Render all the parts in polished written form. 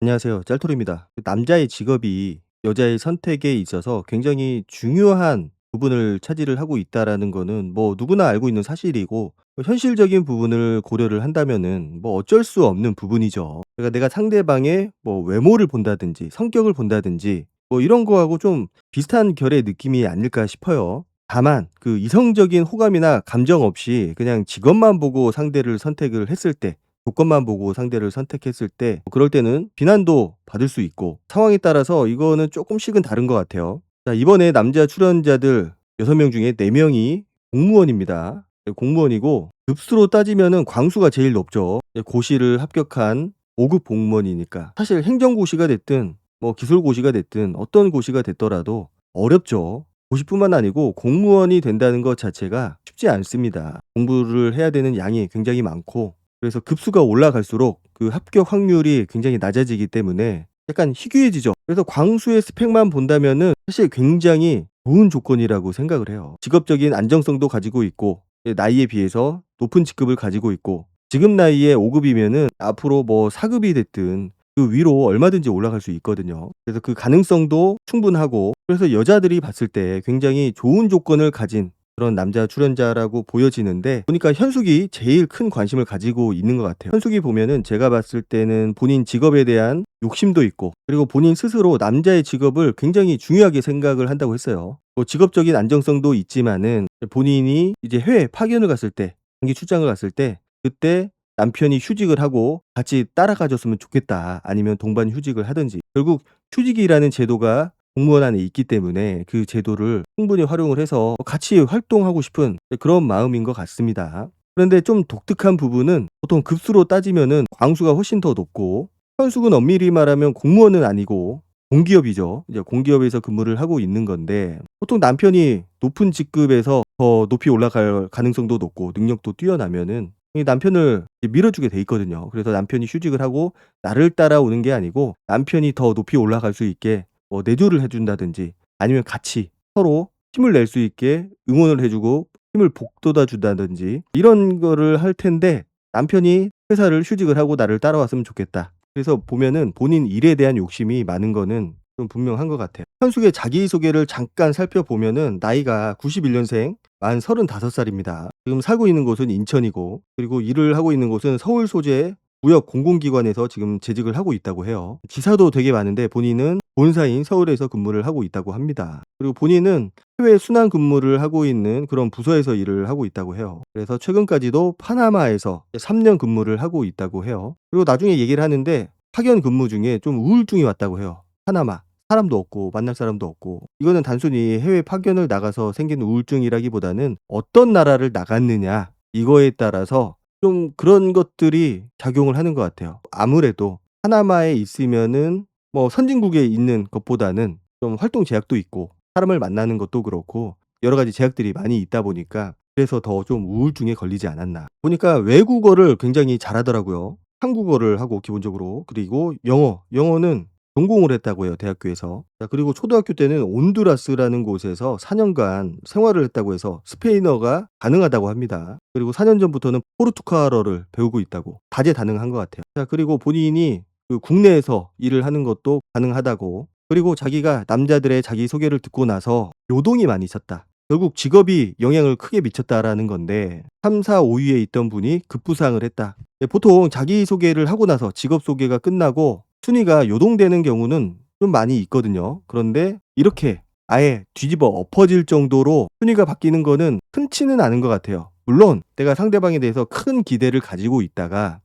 안녕하세요. 짤토리입니다. 남자의 직업이 여자의 선택에 있어서 굉장히 중요한 부분을 차지를 하고 있다라는 거는 뭐 누구나 알고 있는 사실이고, 현실적인 부분을 고려를 한다면은 뭐 어쩔 수 없는 부분이죠. 그러니까 내가 상대방의 뭐 외모를 본다든지 성격을 본다든지 뭐 이런 거하고 좀 비슷한 결의 느낌이 아닐까 싶어요. 다만 그 이성적인 호감이나 감정 없이 그냥 직업만 보고 상대를 선택을 했을 때, 조건만 보고 상대를 선택했을 때 그럴 때는 비난도 받을 수 있고, 상황에 따라서 이거는 쪼끔씩은 다른 것 같아요. 자, 이번에 남자 출연자들 6명 중에 4 명이 공무원입니다. 공무원이고 급수로 따지면은 광수가 제일 높죠. 고시를 합격한 5급 공무원이니까. 사실 행정고시가 됐든 뭐 기술고시가 됐든 어떤 고시가 됐더라도 어렵죠. 고시뿐만 아니고 공무원이 된다는 것 자체가 쉽지 않습니다. 공부를 해야 되는 양이 굉장히 많고, 그래서 급수가 올라갈수록 그 합격 확률이 굉장히 낮아지기 때문에 약간 희귀해지죠. 그래서 광수의 스펙만 본다면은 사실 굉장히 좋은 조건이라고 생각을 해요. 직업적인 안정성도 가지고 있고, 나이에 비해서 높은 직급을 가지고 있고, 지금 나이에 5 급이면은 앞으로 뭐 4 급이 됐든 그 위로 얼마든지 올라갈 수 있거든요. 그래서 그 가능성도 충분하고, 그래서 여자들이 봤을 때 굉장히 좋은 조건을 가진 그런 남자 출연자라고 보여지는데, 보니까 현숙이 제일 큰 관심을 가지고 있는 것 같아요. 현숙이 보면은 제가 봤을 때는 본인 직업에 대한 욕심도 있고, 그리고 본인 스스로 남자의 직업을 굉장히 중요하게 생각을 한다고 했어요. 뭐 직업적인 안정성도 있지만은 본인이 이제 해외 파견을 갔을 때, 장기 출장을 갔을 때 그때 남편이 휴직을 하고 같이 따라가 줬으면 좋겠다. 아니면 동반 휴직을 하든지. 결국 휴직이라는 제도가 공무원 안에 있기 때문에 그 제도를 충분히 활용을 해서 같이 활동하고 싶은 그런 마음인 것 같습니다. 그런데 좀 독특한 부분은, 보통 급수로 따지면은 광수가 훨씬 더 높고, 현숙은 엄밀히 말하면 공무원은 아니고 공기업이죠. 이제 공기업에서 근무를 하고 있는 건데, 보통 남편이 높은 직급에서 더 높이 올라갈 가능성도 높고 능력도 뛰어나면은 이 남편을 밀어주게 돼 있거든요. 그래서 남편이 휴직을 하고 나를 따라오는 게 아니고 남편이 더 높이 올라갈 수 있게 뭐 내조를 해 준다든지, 아니면 같이 서로 힘을 낼 수 있게 응원을 해 주고 힘을 북돋아 준다든지 이런 거를 할 텐데, 남편이 회사를 휴직을 하고 나를 따라왔으면 좋겠다. 그래서 보면은 본인 일에 대한 욕심이 많은 거는 좀 분명한 것 같아요. 현숙의 자기소개를 잠깐 살펴보면은 나이가 91 년생, 만 35 살입니다. 지금 살고 있는 곳은 인천이고, 그리고 일을 하고 있는 곳은 서울 소재의 무역 공공기관에서 지금 재직을 하고 있다고 해요. 지사도 되게 많은데 본인은 본사인 서울에서 근무를 하고 있다고 합니다. 그리고 본인은 해외 순환 근무를 하고 있는 그런 부서에서 일을 하고 있다고 해요. 그래서 최근까지도 파나마에서 3년 근무를 하고 있다고 해요. 그리고 나중에 얘기를 하는데 파견 근무 중에 좀 우울증이 왔다고 해요. 파나마. 사람도 없고 만날 사람도 없고. 이거는 단순히 해외 파견을 나가서 생긴 우울증이라기보다는 어떤 나라를 나갔느냐 이거에 따라서 좀 그런 것들이 작용을 하는 것 같아요. 아무래도 파나마에 있으면은 뭐 선진국에 있는 것보다는 좀 활동 제약도 있고 사람을 만나는 것도 그렇고 여러 가지 제약들이 많이 있다 보니까, 그래서 더 좀 우울증에 걸리지 않았나. 보니까 외국어를 굉장히 잘하더라고요. 한국어를 하고 기본적으로, 그리고 영어는 전공을 했다고 해요, 대학교에서. 자, 그리고 초등학교 때는 온두라스라는 곳에서 4 년간 생활을 했다고 해서 스페인어가 가능하다고 합니다. 그리고 4년 전부터는 포르투갈어를 배우고 있다고. 다재다능한 것 같아요. 자, 그리고 본인이 그 국내에서 일을 하는 것도 가능하다고. 그리고 자기가 남자들의 자기소개를 듣고 나서 요동이 많이 쳤다. 결국 직업이 영향을 크게 미쳤다라는 건데, 3, 4, 5위에 있던 분이 급부상을 했다. 보통 자기소개를 하고 나서 직업 소개가 끝나고 순위가 요동되는 경우는 좀 많이 있거든요. 그런데 이렇게 아예 뒤집어 엎어질 정도로 순위가 바뀌는 거는 흔치는 않은 것 같아요. 물론 내가 상대방에 대해서 큰 기대를 가지고 있다가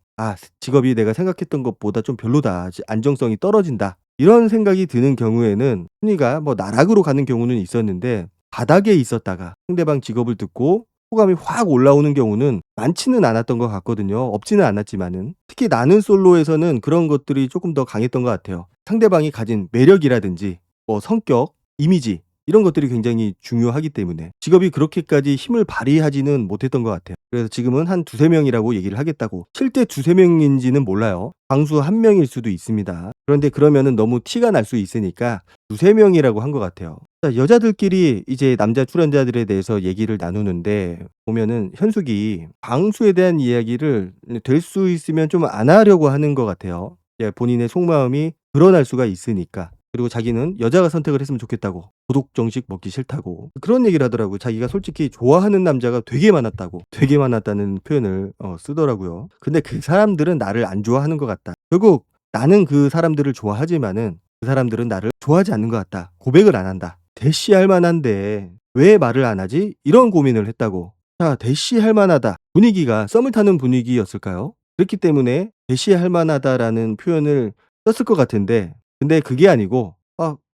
직업이 내가 생각했던 것보다 좀 별로다. 안정성이 떨어진다. 이런 생각이 드는 경우에는 순위가 뭐 나락으로 가는 경우는 있었는데, 바닥에 있었다가 상대방 직업을 듣고 호감이 확 올라오는 경우는 많지는 않았던 것 같거든요. 없지는 않았지만은. 특히 나는 솔로에서는 그런 것들이 조금 더 강했던 것 같아요. 상대방이 가진 매력이라든지 뭐 성격, 이미지 이런 것들이 굉장히 중요하기 때문에 직업이 그렇게까지 힘을 발휘하지는 못했던 것 같아요. 그래서 지금은 한 2-3 명이라고 얘기를 하겠다고. 실제 2-3 명인지는 몰라요. 광수 1 명일 수도 있습니다. 그런데 그러면은 너무 티가 날 수 있으니까 2-3 명이라고 한 것 같아요. 자, 여자들끼리 이제 남자 출연자들에 대해서 얘기를 나누는데, 보면은 현숙이 광수에 대한 이야기를 될 수 있으면 좀 안 하려고 하는 것 같아요. 예 본인의 속마음이 드러날 수가 있으니까. 그리고 자기는 여자가 선택을 했으면 좋겠다고. 도둑 정식 먹기 싫다고. 그런 얘기를 하더라고요. 자기가 솔직히 좋아하는 남자가 되게 많았다고. 되게 많았다는 표현을 쓰더라고요. 근데 그 사람들은 나를 안 좋아하는 것 같다. 결국 나는 그 사람들을 좋아하지만은 그 사람들은 나를 좋아하지 않는 것 같다. 고백을 안 한다. 대시할 만한데 왜 말을 안 하지? 이런 고민을 했다고. 자, 대시할 만하다. 분위기가 썸을 타는 분위기였을까요? 그렇기 때문에 대시할 만하다라는 표현을 썼을 것 같은데, 근데 그게 아니고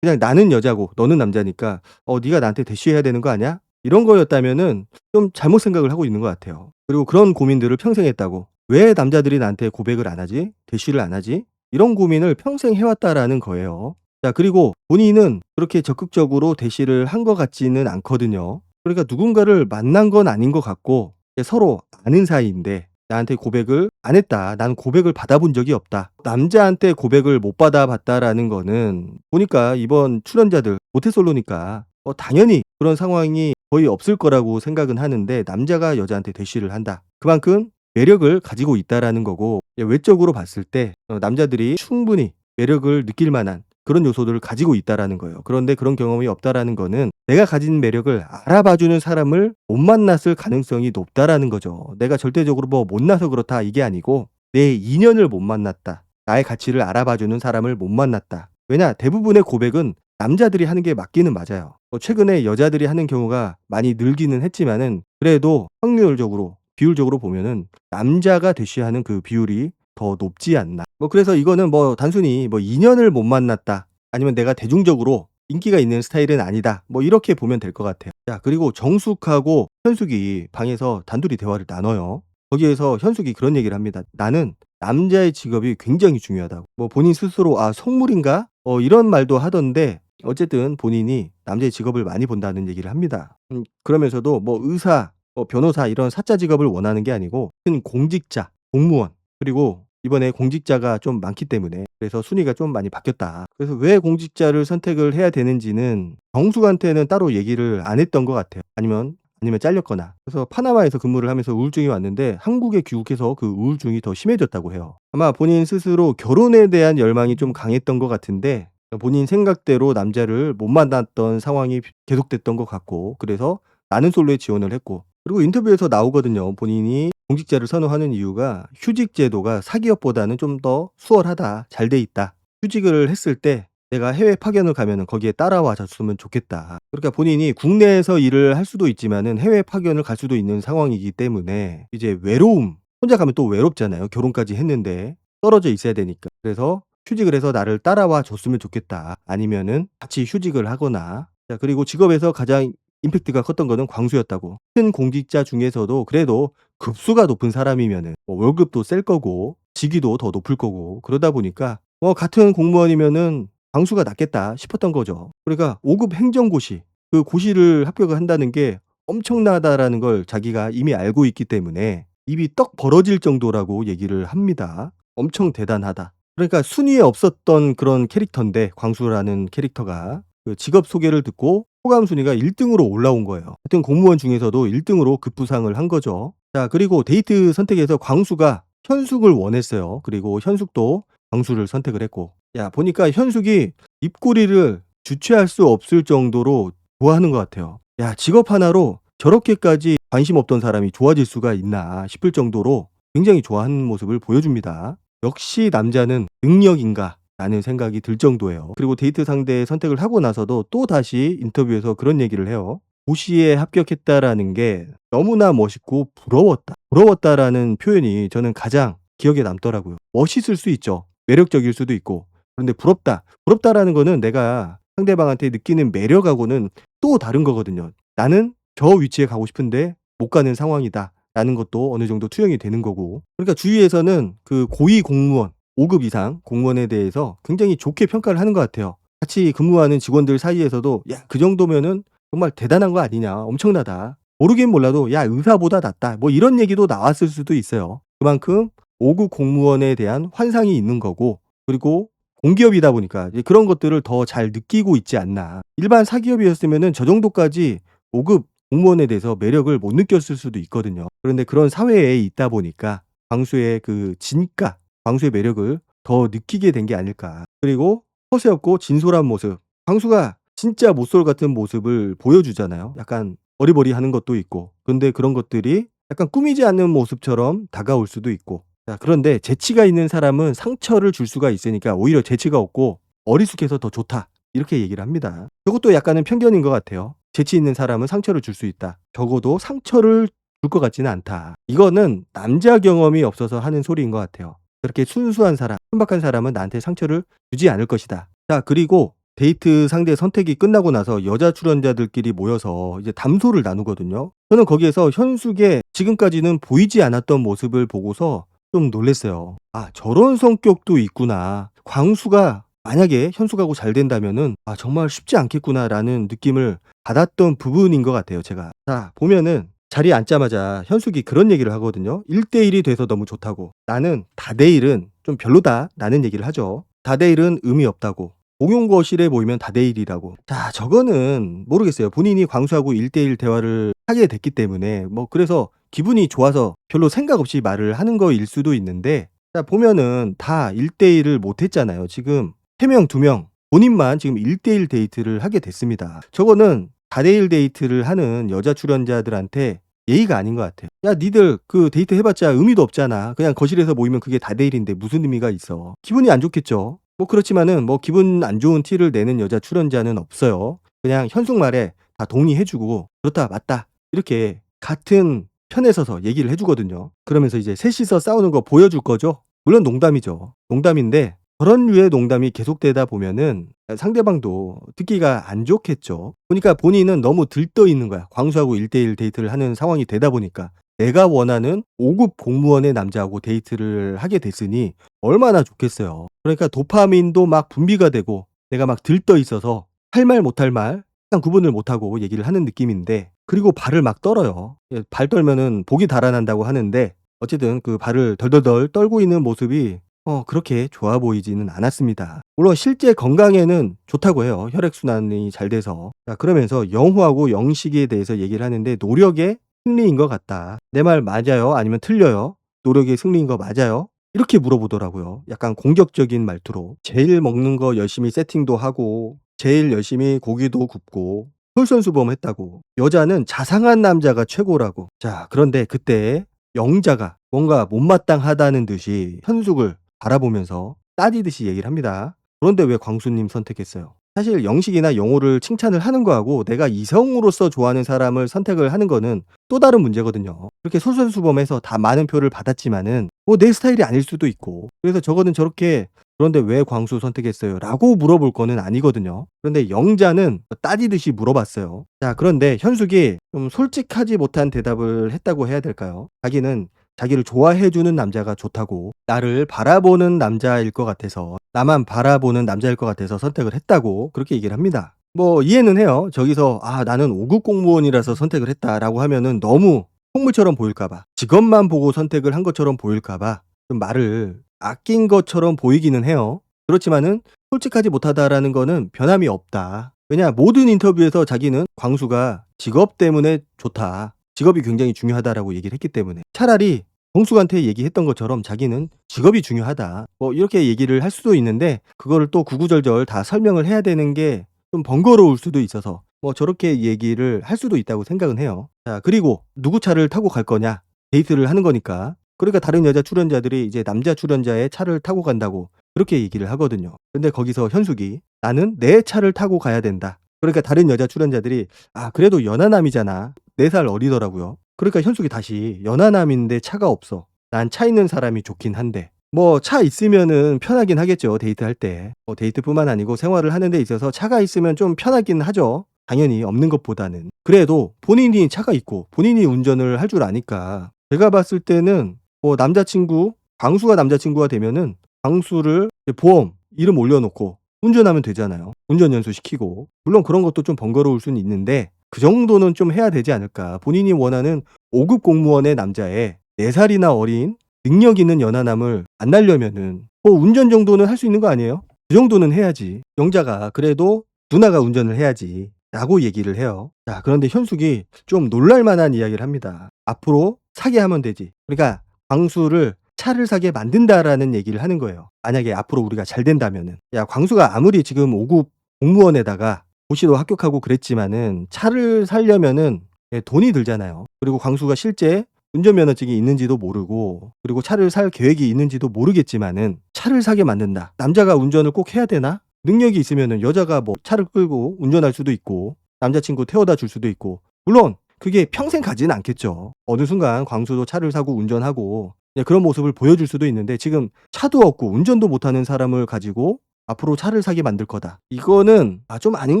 그냥 나는 여자고 너는 남자니까 네가 나한테 대시해야 되는 거 아니야? 이런 거였다면은 좀 잘못 생각을 하고 있는 것 같아요. 그리고 그런 고민들을 평생 했다고. '왜 남자들이 나한테 고백을 안 하지? 대시를 안 하지?' 이런 고민을 평생 해 왔다라는 거예요. 자, 그리고 본인은 그렇게 적극적으로 대시를 한 것 같지는 않거든요. 그러니까 누군가를 만난 건 아닌 것 같고 서로 아는 사이인데 나한테 고백을 안 했다. 나는 고백을 받아본 적이 없다. 남자한테 고백을 못 받아봤다라는 거는 보니까 이번 출연자들 모태솔로니까 당연히 그런 상황이 거의 없을 거라고 생각은 하는데, 남자가 여자한테 대시를 한다. 그만큼 매력을 가지고 있다라는 거고, 외적으로 봤을 때 남자들이 충분히 매력을 느낄 만한 그런 요소들을 가지고 있다라는 거예요. 그런데 그런 경험이 없다라는 거는 내가 가진 매력을 알아봐주는 사람을 못 만났을 가능성이 높다라는 거죠. 내가 절대적으로 뭐 못나서 그렇다 이게 아니고 내 인연을 못 만났다. 나의 가치를 알아봐주는 사람을 못 만났다. 왜냐, 대부분의 고백은 남자들이 하는 게 맞기는 맞아요. 최근에 여자들이 하는 경우가 많이 늘기는 했지만은 그래도 확률적으로 비율적으로 보면은 남자가 대쉬하는 그 비율이 더 높지 않나. 그래서 이거는 단순히 인연을 못 만났다, 아니면 내가 대중적으로 인기가 있는 스타일은 아니다, 이렇게 보면 될 것 같아요. 자, 그리고 정숙하고 현숙이 방에서 단둘이 대화를 나눠요. 거기에서 현숙이 그런 얘기를 합니다. "나는 남자의 직업이 굉장히 중요하다고." 본인 스스로 속물인가? 이런 말도 하던데, 어쨌든 본인이 남자의 직업을 많이 본다는 얘기를 합니다. 그러면서도 의사, 변호사 이런 사자 직업을 원하는 게 아니고 큰 공직자, 공무원, 그리고 이번에 공직자가 좀 많기 때문에 그래서 순위가 좀 많이 바뀌었다. 그래서 왜 공직자를 선택을 해야 되는지는 정숙한테는 따로 얘기를 안 했던 것 같아요. 아니면 잘렸거나. 그래서 파나마에서 근무를 하면서 우울증이 왔는데 한국에 귀국해서 그 우울증이 더 심해졌다고 해요. 아마 본인 스스로 결혼에 대한 열망이 좀 강했던 것 같은데 본인 생각대로 남자를 못 만났던 상황이 계속됐던 것 같고, 그래서 나는 솔로에 지원을 했고, 그리고 인터뷰에서 나오거든요. 본인이 공직자를 선호하는 이유가 휴직 제도가 사기업보다는 좀 더 수월하다, 잘 돼 있다. 휴직을 했을 때 내가 해외 파견을 가면은 거기에 따라와 줬으면 좋겠다. 그러니까 본인이 국내에서 일을 할 수도 있지만은 해외 파견을 갈 수도 있는 상황이기 때문에 이제 외로움, 혼자 가면 또 외롭잖아요. 결혼까지 했는데 떨어져 있어야 되니까. 그래서 휴직을 해서 나를 따라와 줬으면 좋겠다. 아니면은 같이 휴직을 하거나. 자, 그리고 직업에서 가장 임팩트가 컸던 거는 광수였다고. 큰 공직자 중에서도 그래도 급수가 높은 사람이면은 월급도 셀 거고 직위도 더 높을 거고, 그러다 보니까 같은 공무원이면은 광수가 낫겠다 싶었던 거죠. 그러니까 5급 행정고시, 그 고시를 합격을 한다는 게 엄청나다라는 걸 자기가 이미 알고 있기 때문에 입이 떡 벌어질 정도라고 얘기를 합니다. 엄청 대단하다. 그러니까 순위에 없었던 그런 캐릭터인데, 광수라는 캐릭터가 그 직업 소개를 듣고 호감 순위가 1 등으로 올라온 거예요. 하여튼 공무원 중에서도 1 등으로 급부상을 한 거죠. 자, 그리고 데이트 선택에서 광수가 현숙을 원했어요. 그리고 현숙도 광수를 선택을 했고, 보니까 현숙이 입꼬리를 주체할 수 없을 정도로 좋아하는 것 같아요. 직업 하나로 저렇게까지 관심 없던 사람이 좋아질 수가 있나 싶을 정도로 굉장히 좋아하는 모습을 보여줍니다. 역시 남자는 능력인가 라는 생각이 들 정도예요. 그리고 데이트 상대 선택을 하고 나서도 또다시 인터뷰에서 그런 얘기를 해요. 고시에 합격했다라는 게 너무나 멋있고 부러웠다. 부러웠다라는 표현이 저는 가장 기억에 남더라고요. 멋있을 수 있죠. 매력적일 수도 있고. 그런데 부럽다. 부럽다라는 거는 내가 상대방한테 느끼는 매력하고는 또 다른 거거든요. 나는 저 위치에 가고 싶은데 못 가는 상황이다 라는 것도 어느 정도 투영이 되는 거고. 그러니까 주위에서는 그 고위 공무원, 5급 이상 공무원에 대해서 굉장히 좋게 평가를 하는 것 같아요. 같이 근무하는 직원들 사이에서도 "야, 그 정도면은 정말 대단한 거 아니냐. 엄청나다." 모르긴 몰라도 "야, 의사보다 낫다." 이런 얘기도 나왔을 수도 있어요. 그만큼 5급 공무원에 대한 환상이 있는 거고, 그리고 공기업이다 보니까 이제 그런 것들을 더 잘 느끼고 있지 않나. 일반 사기업이었으면은 저 정도까지 5급 공무원에 대해서 매력을 못 느꼈을 수도 있거든요. 그런데 그런 사회에 있다 보니까 광수의 그 진가, 광수의 매력을 더 느끼게 된 게 아닐까. 그리고 허세없고 진솔한 모습. 광수가 진짜 모쏠 같은 모습을 보여주잖아요. 약간 어리버리하는 것도 있고. 근데 그런 것들이 약간 꾸미지 않는 모습처럼 다가올 수도 있고. 자, 그런데 재치가 있는 사람은 상처를 줄 수가 있으니까 오히려 재치가 없고 어리숙해서 더 좋다. 이렇게 얘기를 합니다. 이것도 약간은 편견인 것 같아요. 재치 있는 사람은 상처를 줄 수 있다. 적어도 상처를 줄 것 같지는 않다. 이거는 남자 경험이 없어서 하는 소리인 것 같아요. 그렇게 순수한 사람, 순박한 사람은 나한테 상처를 주지 않을 것이다. 자, 그리고 데이트 상대 선택이 끝나고 나서 여자 출연자들끼리 모여서 이제 담소를 나누거든요. 저는 거기에서 현숙의 지금까지는 보이지 않았던 모습을 보고서 좀 놀랐어요. '아, 저런 성격도 있구나. 광수가 만약에 현숙하고 잘 된다면은 정말 쉽지 않겠구나.'라는 느낌을 받았던 부분인 것 같아요, 제가. 자, 보면은 자리에 앉자마자 현숙이 그런 얘기를 하거든요. 1대1이 돼서 너무 좋다고. "나는 다대일은 좀 별로다."라는 얘기를 하죠. 다대일은 의미 없다고. 공용 거실에 모이면 다대일이라고. 자, 저거는 모르겠어요. 본인이 광수하고 1대1 대화를 하게 됐기 때문에 뭐 그래서 기분이 좋아서 별로 생각 없이 말을 하는 거일 수도 있는데, 자, 보면은 다 1대1을 못 했잖아요. 지금 3 명, 2 명 본인만 지금 1대1 데이트를 하게 됐습니다. 저거는 다대일 데이트를 하는 여자 출연자들한테 예의가 아닌 것 같아요. "야, 니들 그 데이트 해 봤자 의미도 없잖아. 그냥 거실에서 모이면 그게 다대일인데 무슨 의미가 있어." 기분이 안 좋겠죠. 뭐 그렇지만은 뭐 기분 안 좋은 티를 내는 여자 출연자는 없어요. 그냥 현숙 말에 다 동의해 주고 "그렇다. 맞다." 이렇게 같은 편에 서서 얘기를 해 주거든요. 그러면서 이제 셋이서 싸우는 거 보여줄 거죠. 물론 농담이죠. 농담인데 저런 류의 농담이 계속되다 보면은 상대방도 듣기가 안 좋겠죠. 보니까 본인은 너무 들떠 있는 거야. 광수하고 1대1 데이트를 하는 상황이 되다 보니까. 내가 원하는 5급 공무원의 남자하고 데이트를 하게 됐으니 얼마나 좋겠어요. 그러니까 도파민도 막 분비가 되고 내가 막 들떠 있어서 할 말 못할 말 약간 구분을 못하고 얘기를 하는 느낌인데, 그리고 발을 막 떨어요. 발 떨면은 복이 달아난다고 하는데 어쨌든 그 발을 덜덜덜 떨고 있는 모습이 그렇게 좋아 보이지는 않았습니다. 물론 실제 건강에는 좋다고 해요. 혈액순환이 잘 돼서. 자, 그러면서 영후하고 영식에 대해서 얘기를 하는데 "노력의 승리인 것 같다." "내 말 맞아요? 아니면 틀려요? 노력의 승리인 거 맞아요?" 이렇게 물어보더라고요. 약간 공격적인 말투로. 제일 먹는 거 열심히 세팅도 하고 제일 열심히 고기도 굽고 솔선수범했다고. 여자는 자상한 남자가 최고라고. 자, 그런데 그때 영자가 뭔가 못마땅하다는 듯이 현숙을 바라보면서 따지듯이 얘기를 합니다. "그런데 왜 광수님 선택했어요?" 사실 영식이나 영호를 칭찬을 하는 거하고 내가 이성으로서 좋아하는 사람을 선택을 하는 거는 또 다른 문제거든요. 그렇게 솔선수범해서 다 많은 표를 받았지만은 뭐 내 스타일이 아닐 수도 있고, 그래서 저거는 저렇게 "그런데 왜 광수 선택했어요?" 라고 물어볼 거는 아니거든요. 그런데 영자는 따지듯이 물어봤어요. 자, 그런데 현숙이 좀 솔직하지 못한 대답을 했다고 해야 될까요? 자기는 자기를 좋아해 주는 남자가 좋다고, 나를 바라보는 남자일 것 같아서, 나만 바라보는 남자일 것 같아서 선택을 했다고 그렇게 얘기를 합니다. 뭐 이해는 해요. 저기서 나는 5급 공무원이라서 선택을 했다라고 하면은 너무 속물처럼 보일까 봐, 직업만 보고 선택을 한 것처럼 보일까 봐 좀 말을 아낀 것처럼 보이기는 해요. 그렇지만은 솔직하지 못하다라는 거는 변함이 없다. 왜냐, 모든 인터뷰에서 자기는 광수가 직업 때문에 좋다, 직업이 굉장히 중요하다라고 얘기를 했기 때문에, 차라리 정숙한테 얘기했던 것처럼 자기는 직업이 중요하다, 뭐 이렇게 얘기를 할 수도 있는데 그거를 또 구구절절 다 설명을 해야 되는 게 좀 번거로울 수도 있어서 뭐 저렇게 얘기를 할 수도 있다고 생각은 해요. 자, 그리고 누구 차를 타고 갈 거냐, 데이트를 하는 거니까. 그러니까 다른 여자 출연자들이 이제 남자 출연자의 차를 타고 간다고 그렇게 얘기를 하거든요. 근데 거기서 현숙이 "나는 내 차를 타고 가야 된다." 그러니까 다른 여자 출연자들이 그래도 연하남이잖아." 4살 어리더라고요. 그러니까 현숙이 다시 "연하남인데 차가 없어. 난 차 있는 사람이 좋긴 한데." 뭐 차 있으면은 편하긴 하겠죠, 데이트할 때. 뭐 데이트뿐만 아니고 생활을 하는 데 있어서 차가 있으면 좀 편하긴 하죠, 당연히 없는 것보다는. 그래도 본인이 차가 있고 본인이 운전을 할 줄 아니까 제가 봤을 때는 뭐 남자친구, 광수가 남자친구가 되면은 광수를 보험 이름 올려 놓고 운전하면 되잖아요. 운전 연수 시키고. 물론 그런 것도 좀 번거로울 수는 있는데 그 정도는 좀 해야 되지 않을까. 본인이 원하는 5급 공무원의 남자애, 4살이나 어린 능력 있는 연하남을 만나려면은 뭐 운전 정도는 할 수 있는 거 아니에요? 그 정도는 해야지. 영자가 그래도 "누나가 운전을 해야지." 라고 얘기를 해요. 자, 그런데 현숙이 좀 놀랄 만한 이야기를 합니다. "앞으로 사게 하면 되지." 그러니까 광수를 차를 사게 만든다라는 얘기를 하는 거예요. 만약에 앞으로 우리가 잘 된다면은. 야, 광수가 아무리 지금 5급 공무원에다가 고시도 합격하고 그랬지만은 차를 사려면은 돈이 들잖아요. 그리고 광수가 실제 운전면허증이 있는지도 모르고, 그리고 차를 살 계획이 있는지도 모르겠지만은 차를 사게 만든다. 남자가 운전을 꼭 해야 되나? 능력이 있으면은 여자가 뭐 차를 끌고 운전할 수도 있고, 남자친구 태워다 줄 수도 있고, 물론 그게 평생 가지는 않겠죠. 어느 순간 광수도 차를 사고 운전하고 그런 모습을 보여줄 수도 있는데, 지금 차도 없고 운전도 못하는 사람을 가지고 앞으로 차를 사게 만들 거다. 이거는 좀 아닌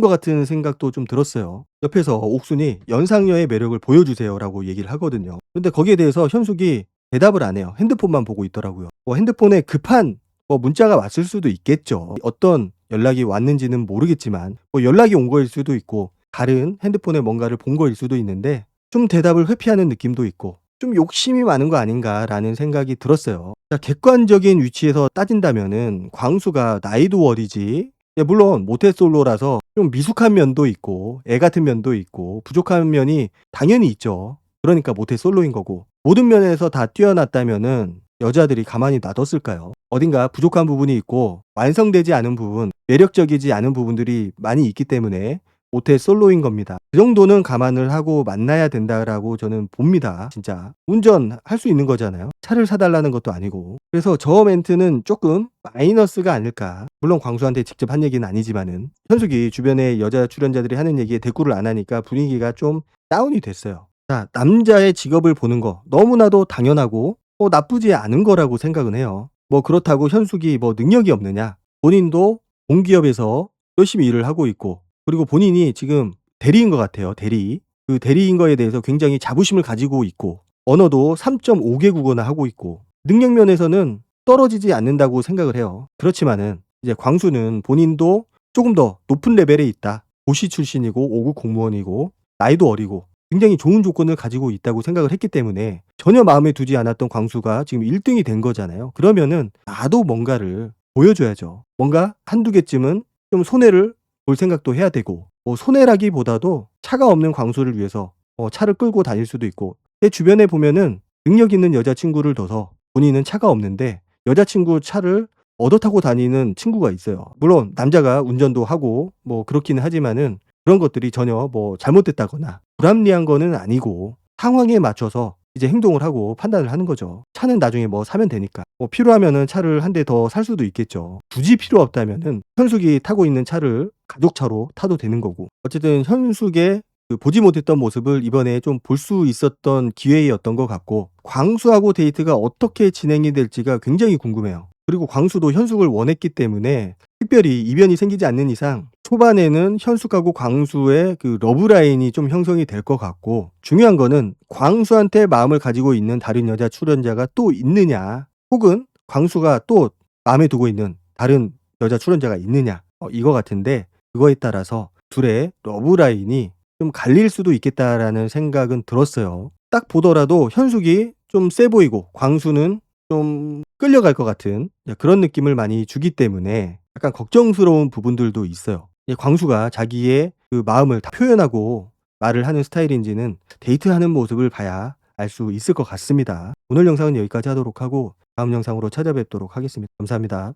것 같은 생각도 좀 들었어요. 옆에서 옥순이 연상녀의 매력을 보여주세요라고 얘기를 하거든요. 근데 거기에 대해서 현숙이 대답을 안 해요. 핸드폰만 보고 있더라고요. 핸드폰에 급한 문자가 왔을 수도 있겠죠. 어떤 연락이 왔는지는 모르겠지만 연락이 온 거일 수도 있고, 다른 핸드폰에 뭔가를 본 거일 수도 있는데, 좀 대답을 회피하는 느낌도 있고 좀 욕심이 많은 거 아닌가라는 생각이 들었어요. 자, 객관적인 위치에서 따진다면은 광수가 나이도 어리지, 물론 모태솔로라서 좀 미숙한 면도 있고 애 같은 면도 있고 부족한 면이 당연히 있죠. 그러니까 모태솔로인 거고, 모든 면에서 다 뛰어났다면은 여자들이 가만히 놔뒀을까요? 어딘가 부족한 부분이 있고 완성되지 않은 부분, 매력적이지 않은 부분들이 많이 있기 때문에 모태솔로인 겁니다. 그 정도는 감안을 하고 만나야 된다라고 저는 봅니다. 진짜 운전할 수 있는 거잖아요. 차를 사달라는 것도 아니고. 그래서 저 멘트는 조금 마이너스가 아닐까. 물론 광수한테 직접 한 얘기는 아니지만은 현숙이 주변에 여자 출연자들이 하는 얘기에 대꾸를 안 하니까 분위기가 좀 다운이 됐어요. 자, 남자의 직업을 보는 거 너무나도 당연하고 나쁘지 않은 거라고 생각은 해요. 그렇다고 현숙이 능력이 없느냐? 본인도 공기업에서 열심히 일을 하고 있고, 그리고 본인이 지금 대리인 것 같아요. 대리. 그 대리인 거에 대해서 굉장히 자부심을 가지고 있고, 언어도 3.5개국어나 하고 있고, 능력 면에서는 떨어지지 않는다고 생각을 해요. 그렇지만은 이제 광수는 본인도 조금 더 높은 레벨에 있다. 고시 출신이고 5급 공무원이고 나이도 어리고 굉장히 좋은 조건을 가지고 있다고 생각을 했기 때문에 전혀 마음에 두지 않았던 광수가 지금 1등이 된 거잖아요. 그러면은 나도 뭔가를 보여줘야죠. 뭔가 한두 개쯤은 좀 손해를 볼 생각도 해야 되고, 손해라기보다도 차가 없는 광수를 위해서 차를 끌고 다닐 수도 있고, 내 주변에 보면은 능력 있는 여자친구를 둬서 본인은 차가 없는데 여자친구 차를 얻어 타고 다니는 친구가 있어요. 물론 남자가 운전도 하고 그렇기는 하지만은 그런 것들이 전혀 잘못됐다거나 불합리한 거는 아니고 상황에 맞춰서 이제 행동을 하고 판단을 하는 거죠. 차는 나중에 사면 되니까. 필요하면은 차를 한 대 더 살 수도 있겠죠. 굳이 필요 없다면은 현숙이 타고 있는 차를 가족차로 타도 되는 거고. 어쨌든 현숙의 그 보지 못했던 모습을 이번에 좀 볼 수 있었던 기회였던 것 같고, 광수하고 데이트가 어떻게 진행이 될지가 굉장히 궁금해요. 그리고 광수도 현숙을 원했기 때문에 특별히 이변이 생기지 않는 이상 초반에는 현숙하고 광수의 그 러브라인이 좀 형성이 될 것 같고, 중요한 거는 광수한테 마음을 가지고 있는 다른 여자 출연자가 또 있느냐, 혹은 광수가 또 마음에 두고 있는 다른 여자 출연자가 있느냐, 이거 같은데, 그거에 따라서 둘의 러브라인이 좀 갈릴 수도 있겠다라는 생각은 들었어요. 딱 보더라도 현숙이 좀 세 보이고 광수는 좀 끌려갈 것 같은 그런 느낌을 많이 주기 때문에 약간 걱정스러운 부분들도 있어요. 광수가 자기의 그 마음을 다 표현하고 말을 하는 스타일인지는 데이트하는 모습을 봐야 알 수 있을 것 같습니다. 오늘 영상은 여기까지 하도록 하고 다음 영상으로 찾아뵙도록 하겠습니다. 감사합니다.